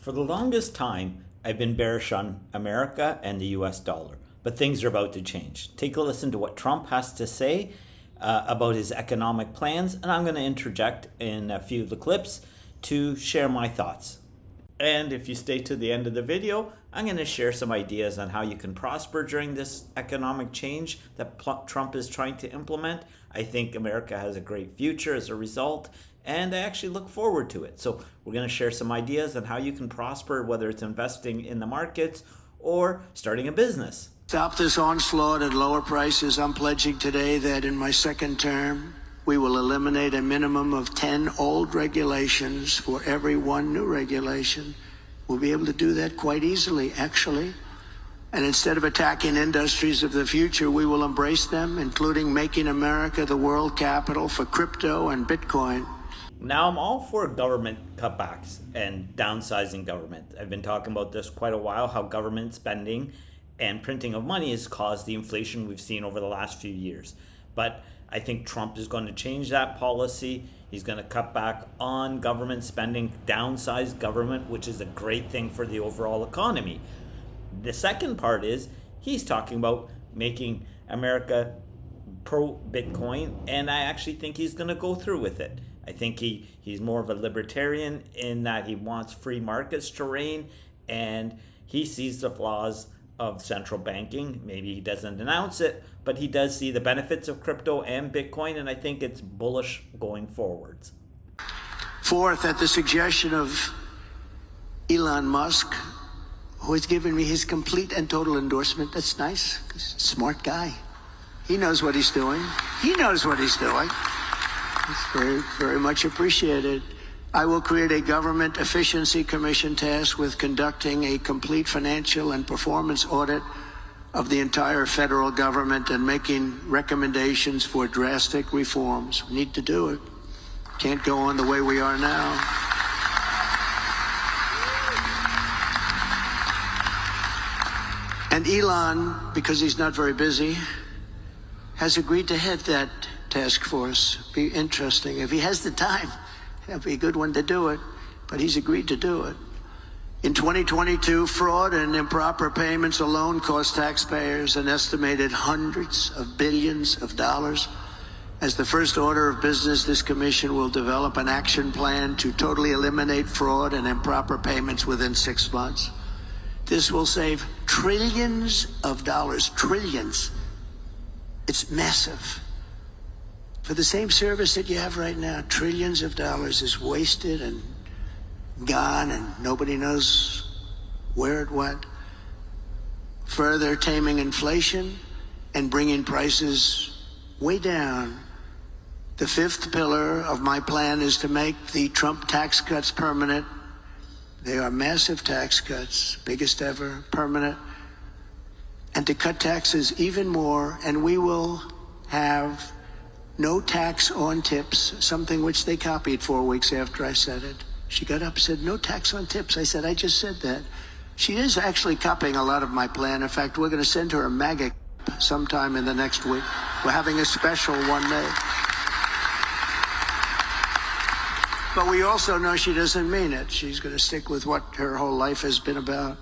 For the longest time, I've been bearish on America and the US dollar, but things are about to change. Take a listen to what Trump has to say about his economic plans, and I'm going to interject in a few of the clips to share my thoughts. And if you stay to the end of the video, I'm going to share some ideas on how you can prosper during this economic change that Trump is trying to implement. I think America has a great future as a result, and I actually look forward to it. So we're going to share some ideas on how you can prosper, whether it's investing in the markets or starting a business. Stop this onslaught at lower prices. I'm pledging today that in my second term, we will eliminate a minimum of 10 old regulations for every one new regulation. We'll be able to do that quite easily, actually. And instead of attacking industries of the future, we will embrace them, including making America the world capital for crypto and Bitcoin. Now, I'm all for government cutbacks and downsizing government. I've been talking about this quite a while, how government spending and printing of money has caused the inflation we've seen over the last few years. But I think Trump is going to change that policy. He's going to cut back on government spending, downsize government, which is a great thing for the overall economy. The second part is he's talking about making America pro-Bitcoin, and I actually think he's going to go through with it. I think he's more of a libertarian in that he wants free markets to reign, and he sees the flaws of central banking. Maybe he doesn't announce it, but he does see the benefits of crypto and Bitcoin, and I think it's bullish going forwards. Fourth, at the suggestion of Elon Musk, who has given me his complete and total endorsement. That's nice. Smart guy. He knows what he's doing. He knows what he's doing. It's very, very much appreciated. I will create a government efficiency commission tasked with conducting a complete financial and performance audit of the entire federal government and making recommendations for drastic reforms. We need to do it. Can't go on the way we are now. And Elon, because he's not very busy, has agreed to head that task force. Be interesting. If he has the time, that'd be a good one to do it, but he's agreed to do it. In 2022, fraud and improper payments alone cost taxpayers an estimated hundreds of billions of dollars. As the first order of business, this commission will develop an action plan to totally eliminate fraud and improper payments within 6 months. This will save trillions of dollars, trillions. It's massive. For the same service that you have right now, trillions of dollars is wasted and gone, and nobody knows where it went. Further taming inflation and bringing prices way down. The fifth pillar of my plan is to make the Trump tax cuts permanent. They are massive tax cuts, biggest ever, permanent. And to cut taxes even more, and we will have no tax on tips, something which they copied 4 weeks after I said it. She got up and said, no tax on tips. I said, I just said that. She is actually copying a lot of my plan. In fact, we're going to send her a MAGA sometime in the next week. We're having a special one day. But we also know she doesn't mean it. She's going to stick with what her whole life has been about.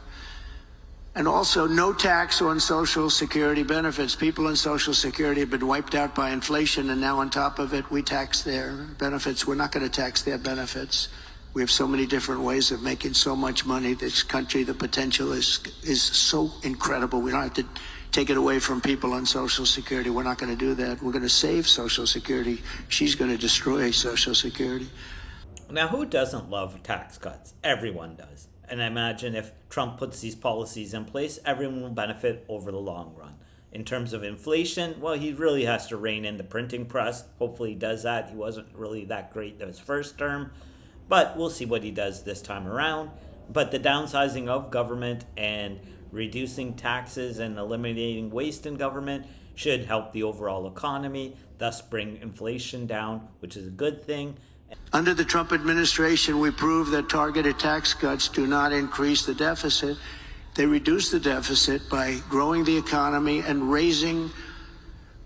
And also no tax on Social Security benefits. People on Social Security have been wiped out by inflation, and now on top of it, we tax their benefits. We're not going to tax their benefits. We have so many different ways of making so much money. This country, the potential is so incredible. We don't have to take it away from people on Social Security. We're not going to do that. We're going to save Social Security. She's going to destroy Social Security. Now, who doesn't love tax cuts? Everyone does. And I imagine if Trump puts these policies in place, everyone will benefit over the long run. In terms of inflation, well, he really has to rein in the printing press. Hopefully he does that. He wasn't really that great in his first term, but we'll see what he does this time around. But the downsizing of government and reducing taxes and eliminating waste in government should help the overall economy, thus bring inflation down, which is a good thing. Under the Trump administration, we proved that targeted tax cuts do not increase the deficit. They reduce the deficit by growing the economy and raising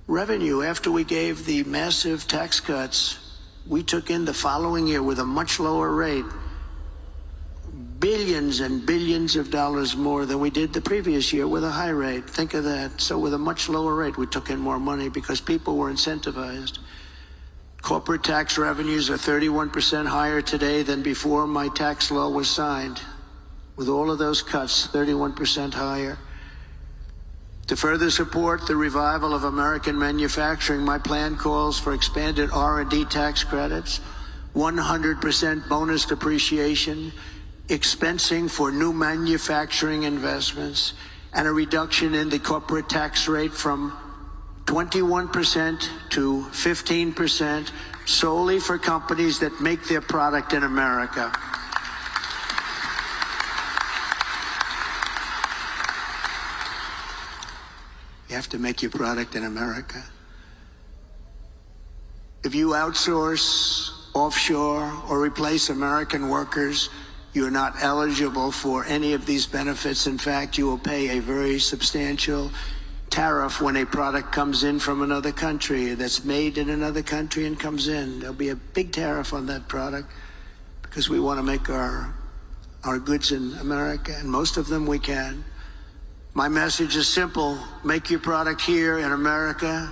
revenue. After we gave the massive tax cuts, we took in the following year with a much lower rate billions and billions of dollars more than we did the previous year with a high rate. Think of that. So with a much lower rate, we took in more money because people were incentivized. Corporate tax revenues are 31% higher today than before my tax law was signed. With all of those cuts, 31% higher. To further support the revival of American manufacturing, my plan calls for expanded R&D tax credits, 100% bonus depreciation, expensing for new manufacturing investments, and a reduction in the corporate tax rate from 21% to 15% solely for companies that make their product in America. You have to make your product in America. If you outsource, offshore, or replace American workers, you're not eligible for any of these benefits. In fact, you will pay a very substantial tariff when a product comes in from another country that's made in another country and comes in. There'll be a big tariff on that product because we want to make our goods in America, and most of them we can. My message is simple. Make your product here in America,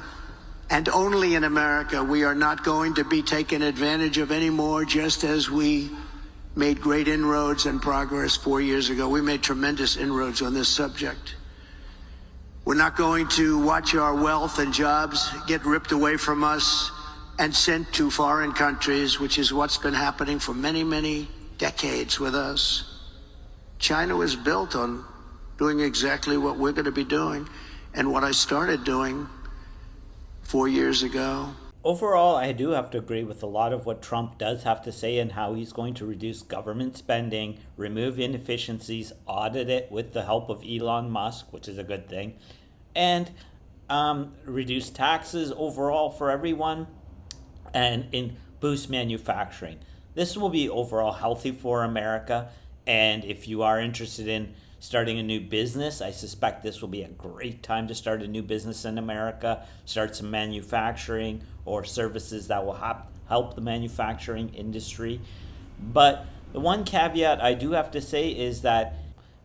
and only in America. We are not going to be taken advantage of anymore, just as we made great inroads and progress 4 years ago. We made tremendous inroads on this subject. We're not going to watch our wealth and jobs get ripped away from us and sent to foreign countries, which is what's been happening for many, many decades with us. China was built on doing exactly what we're going to be doing and what I started doing 4 years ago. Overall, I do have to agree with a lot of what Trump does have to say and how he's going to reduce government spending, remove inefficiencies, audit it with the help of Elon Musk, which is a good thing, and reduce taxes overall for everyone and boost manufacturing. This will be overall healthy for America, and if you are interested in starting a new business, I suspect this will be a great time to start a new business in America, start some manufacturing or services that will help the manufacturing industry. But the one caveat I do have to say is that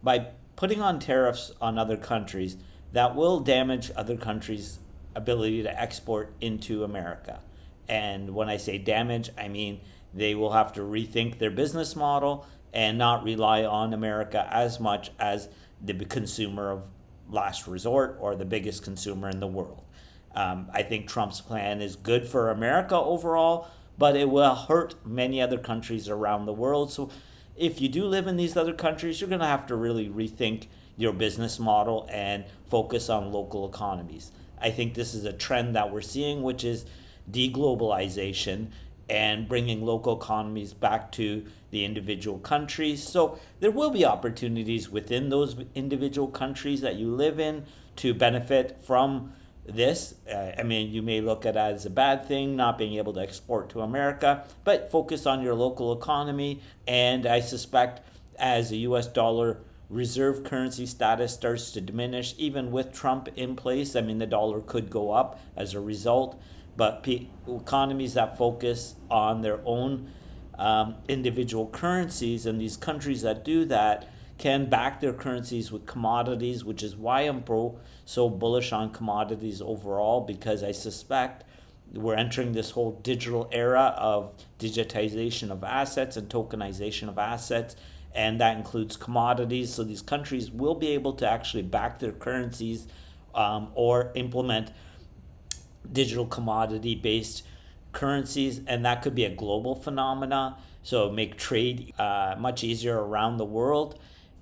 by putting on tariffs on other countries, that will damage other countries' ability to export into America. And when I say damage, I mean they will have to rethink their business model and not rely on America as much as the consumer of last resort or the biggest consumer in the world. I think Trump's plan is good for America overall, but it will hurt many other countries around the world. So if you do live in these other countries, you're going to have to really rethink your business model and focus on local economies. I think this is a trend that we're seeing, which is deglobalization and bringing local economies back to the individual countries. So there will be opportunities within those individual countries that you live in to benefit from this. I mean, you may look at it as a bad thing, not being able to export to America, but focus on your local economy. And I suspect as the US dollar reserve currency status starts to diminish, even with Trump in place, I mean, the dollar could go up as a result. But economies that focus on their own individual currencies, and these countries that do that can back their currencies with commodities, which is why I'm so bullish on commodities overall, because I suspect we're entering this whole digital era of digitization of assets and tokenization of assets, and that includes commodities. So these countries will be able to actually back their currencies or implement digital commodity-based currencies, and that could be a global phenomena, so make trade much easier around the world.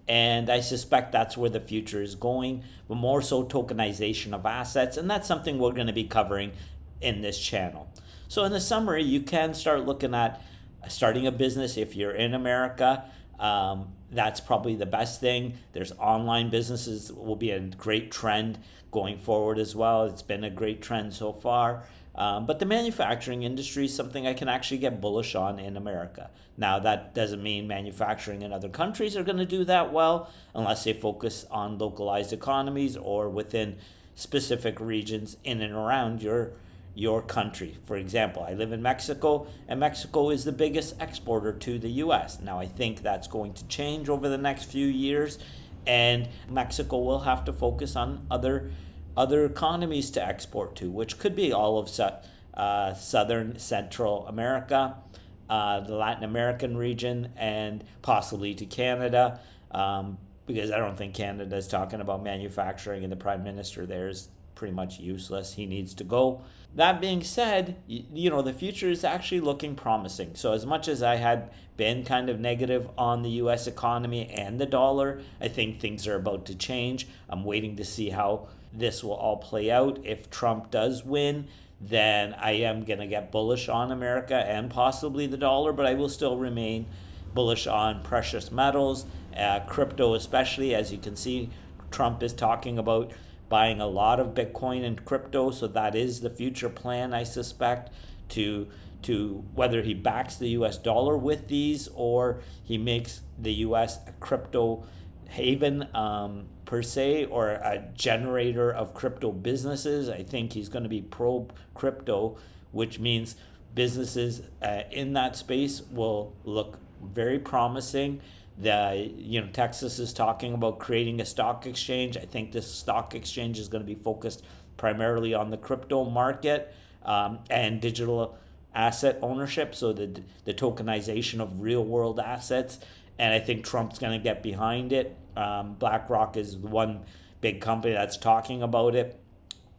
And I suspect that's where the future is going, but more so tokenization of assets, and that's something we're going to be covering in this channel. So in the summary, you can start looking at starting a business if you're in America. That's probably the best thing. There's online businesses will be a great trend going forward as well. It's been a great trend so far. But the manufacturing industry is something I can actually get bullish on in America. Now, that doesn't mean manufacturing in other countries are going to do that well unless they focus on localized economies or within specific regions in and around your your country. For example, I live in Mexico, and Mexico is the biggest exporter to the US. Now, I think that's going to change over the next few years, and Mexico will have to focus on other economies to export to, which could be all of Southern Central America, the Latin American region, and possibly to Canada, because I don't think Canada is talking about manufacturing, and the Prime Minister there is pretty much useless. He needs to go. That being said, the future is actually looking promising. So as much as I had been kind of negative on the US economy and the dollar, I think things are about to change. I'm waiting to see how this will all play out. If Trump does win, then I am going to get bullish on America and possibly the dollar, but I will still remain bullish on precious metals, crypto especially. As you can see, Trump is talking about buying a lot of Bitcoin and crypto, so that is the future plan, I suspect, to whether he backs the US dollar with these or he makes the US a crypto haven per se, or a generator of crypto businesses. I think he's going to be pro crypto, which means businesses in that space will look very promising. Texas is talking about creating a stock exchange. I think this stock exchange is going to be focused primarily on the crypto market and digital asset ownership, so the tokenization of real world assets. And I think Trump's going to get behind it. BlackRock is one big company that's talking about it.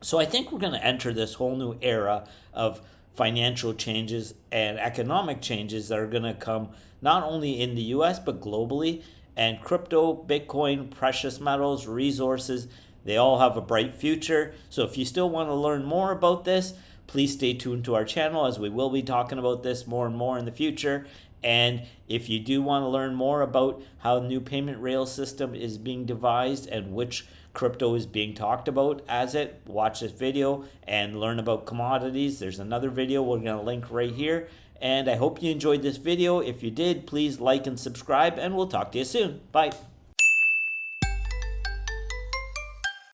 So I think we're going to enter this whole new era of financial changes and economic changes that are going to come not only in the US but globally. And crypto, Bitcoin, precious metals, resources, they all have a bright future. So if you still want to learn more about this, please stay tuned to our channel, as we will be talking about this more and more in the future. And if you do want to learn more about how the new payment rail system is being devised and which crypto is being talked about as it, watch this video and learn about commodities. There's another video we're going to link right here. And I hope you enjoyed this video. If you did, please like and subscribe, and we'll talk to you soon. Bye.